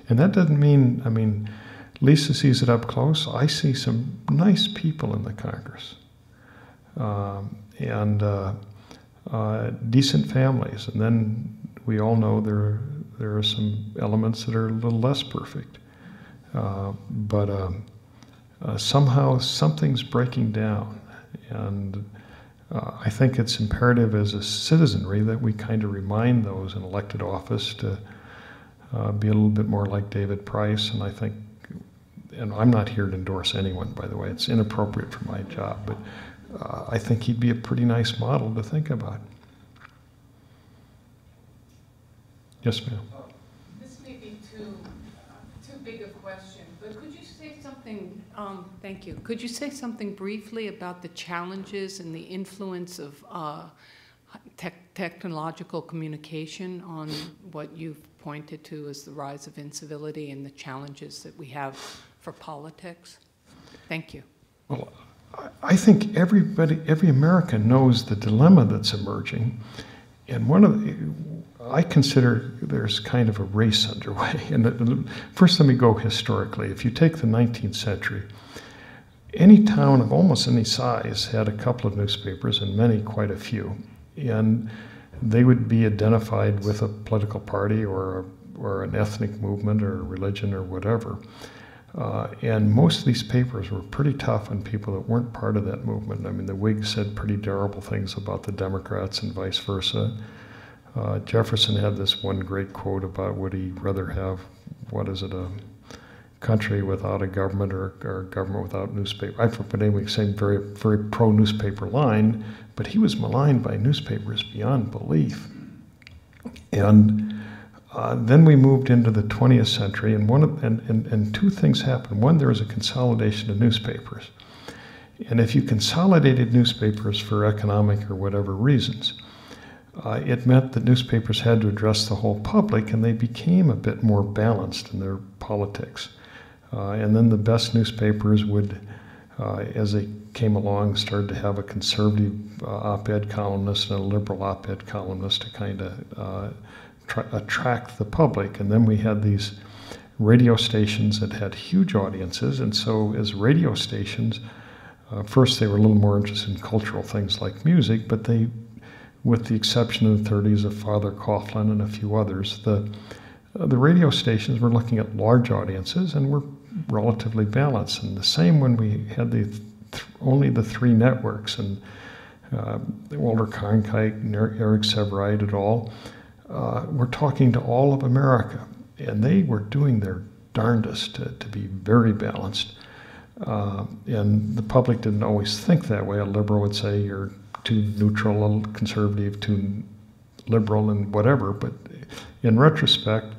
And that doesn't mean, Lisa sees it up close. I see some nice people in the Congress. And decent families. And then we all know there are some elements that are a little less perfect. But somehow something's breaking down. And I think it's imperative as a citizenry that we kind of remind those in elected office to be a little bit more like David Price. And I think, and I'm not here to endorse anyone, by the way, it's inappropriate for my job, but I think he'd be a pretty nice model to think about. Yes, ma'am. This may be too big a question, but could you say something, thank you, could you say something briefly about the challenges and the influence of technological communication on what you've pointed to as the rise of incivility and the challenges that we have for politics? Thank you. Well, I think every American knows the dilemma that's emerging, and I consider there's kind of a race underway. And first, let me go historically. If you take the 19th century, any town of almost any size had a couple of newspapers, and many, quite a few, and they would be identified with a political party or an ethnic movement or a religion or whatever. And most of these papers were pretty tough on people that weren't part of that movement. I mean, the Whigs said pretty terrible things about the Democrats and vice versa. Jefferson had this one great quote about would he rather have, a country without a government or a government without newspaper. I forget anyway, saying very, very pro-newspaper line, but he was maligned by newspapers beyond belief. And Then we moved into the 20th century, and two things happened. One, there was a consolidation of newspapers. And if you consolidated newspapers for economic or whatever reasons, it meant that newspapers had to address the whole public, and they became a bit more balanced in their politics. And then the best newspapers would, as they came along, started to have a conservative op-ed columnist and a liberal op-ed columnist to kind of attract the public. And then we had these radio stations that had huge audiences, and so as radio stations, first they were a little more interested in cultural things like music, but they, with the exception of the 30s of Father Coughlin and a few others, the radio stations were looking at large audiences and were relatively balanced. And the same when we had only the three networks, and Walter Cronkite and Eric Sevareid et al. Were talking to all of America, and they were doing their darndest to be very balanced. And the public didn't always think that way. A liberal would say you're too neutral, a conservative too liberal, and whatever. But in retrospect,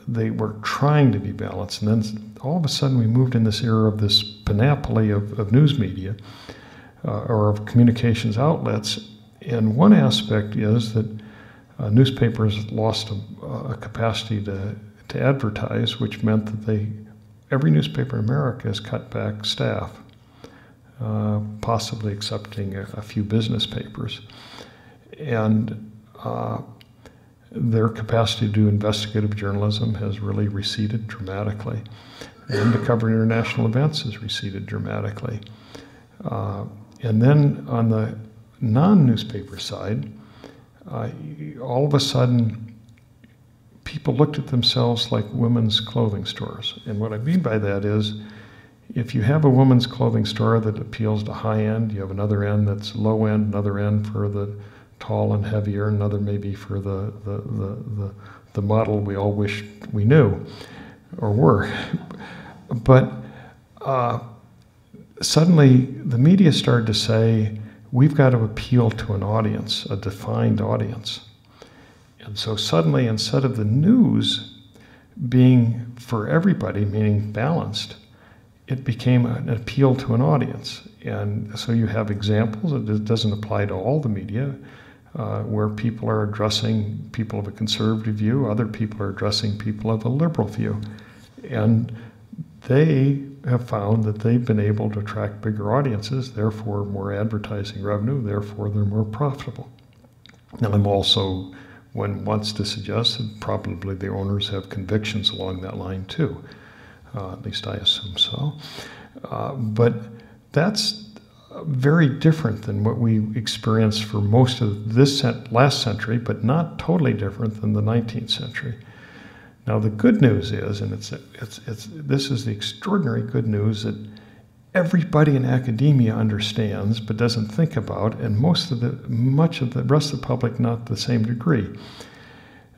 they were trying to be balanced. And then all of a sudden we moved in this era of this panoply of news media, or of communications outlets. And one aspect is that newspapers lost a capacity to advertise, which meant that every newspaper in America has cut back staff, possibly excepting a few business papers. And their capacity to do investigative journalism has really receded dramatically. And to cover international events has receded dramatically. And then on the non-newspaper side, all of a sudden, people looked at themselves like women's clothing stores. And what I mean by that is, if you have a women's clothing store that appeals to high end, you have another end that's low end, another end for the tall and heavier, another maybe for the model we all wish we knew or were. But suddenly the media started to say, we've got to appeal to an audience, a defined audience. And so suddenly, instead of the news being for everybody, meaning balanced, it became an appeal to an audience. And so you have examples, it doesn't apply to all the media, where people are addressing people of a conservative view, other people are addressing people of a liberal view. And they have found that they've been able to attract bigger audiences, therefore more advertising revenue, therefore they're more profitable. Now I'm also one wants to suggest that probably the owners have convictions along that line too. At least I assume so. But that's very different than what we experienced for most of this last century, but not totally different than the 19th century. Now the good news is, and this is the extraordinary good news that everybody in academia understands but doesn't think about, and much of the rest of the public not to the same degree,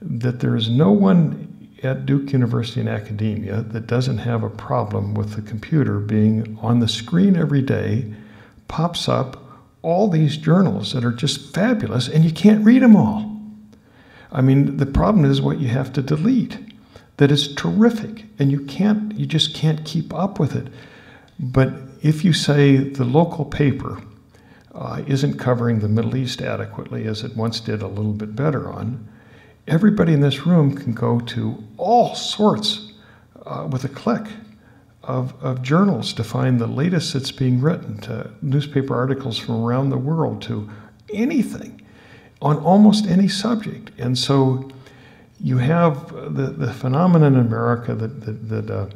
that there is no one at Duke University in academia that doesn't have a problem with the computer being on the screen every day, pops up all these journals that are just fabulous, and you can't read them all. I mean, the problem is what you have to delete. That is terrific, and you just can't keep up with it. But if you say the local paper isn't covering the Middle East adequately, as it once did a little bit better on, everybody in this room can go to all sorts with a click of journals to find the latest that's being written, to newspaper articles from around the world, to anything on almost any subject. And so you have the phenomenon in America that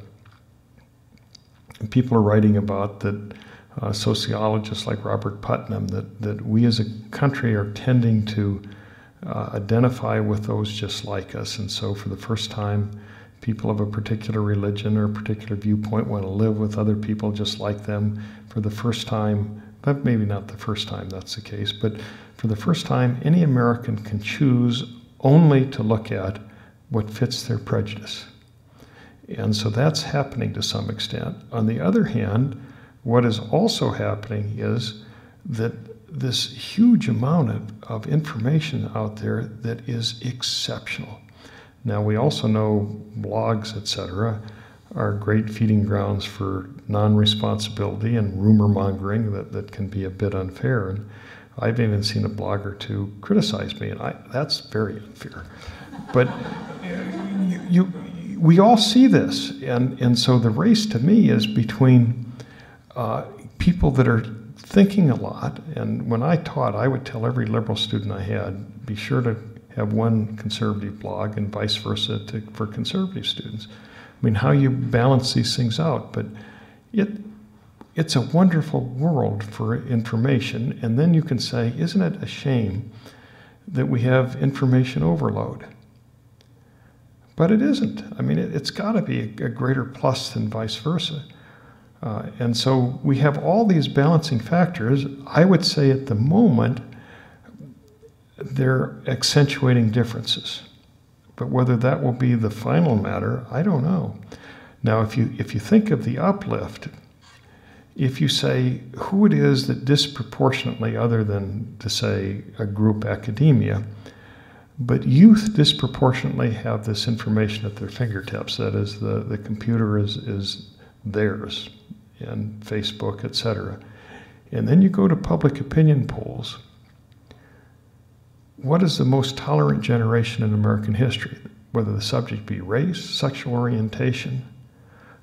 people are writing about, that sociologists like Robert Putnam, that we as a country are tending to identify with those just like us. And so for the first time, people of a particular religion or a particular viewpoint want to live with other people just like them. For the first time, but maybe not the first time that's the case, but for the first time, any American can choose only to look at what fits their prejudice. And so that's happening to some extent. On the other hand, what is also happening is that this huge amount of information out there that is exceptional. Now, we also know blogs, etc., are great feeding grounds for non-responsibility and rumor mongering that can be a bit unfair. And I've even seen a blog or two criticize me, and that's very unfair. But we all see this, and so the race to me is between people that are thinking a lot. And when I taught, I would tell every liberal student I had, be sure to have one conservative blog and vice versa for conservative students. I mean, how you balance these things out, but it's a wonderful world for information, and then you can say, isn't it a shame that we have information overload? But it isn't. I mean, it's got to be a greater plus than vice versa. And so we have all these balancing factors. I would say at the moment, they're accentuating differences. But whether that will be the final matter, I don't know. Now, if you think of the uplift, if you say who it is that disproportionately, other than to say a group academia, but youth disproportionately have this information at their fingertips, that is, the computer is theirs, and Facebook, etc. And then you go to public opinion polls. What is the most tolerant generation in American history? Whether the subject be race, sexual orientation.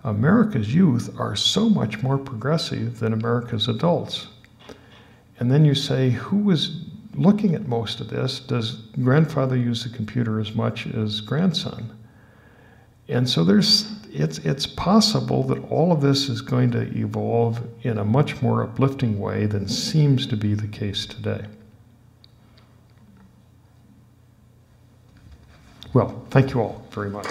America's youth are so much more progressive than America's adults. And then you say, who is looking at most of this? Does grandfather use the computer as much as grandson? And so it's possible that all of this is going to evolve in a much more uplifting way than seems to be the case today. Well, thank you all very much.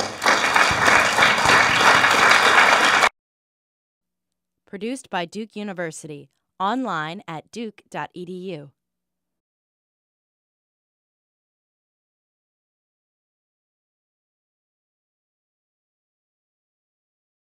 Produced by Duke University. Online at duke.edu.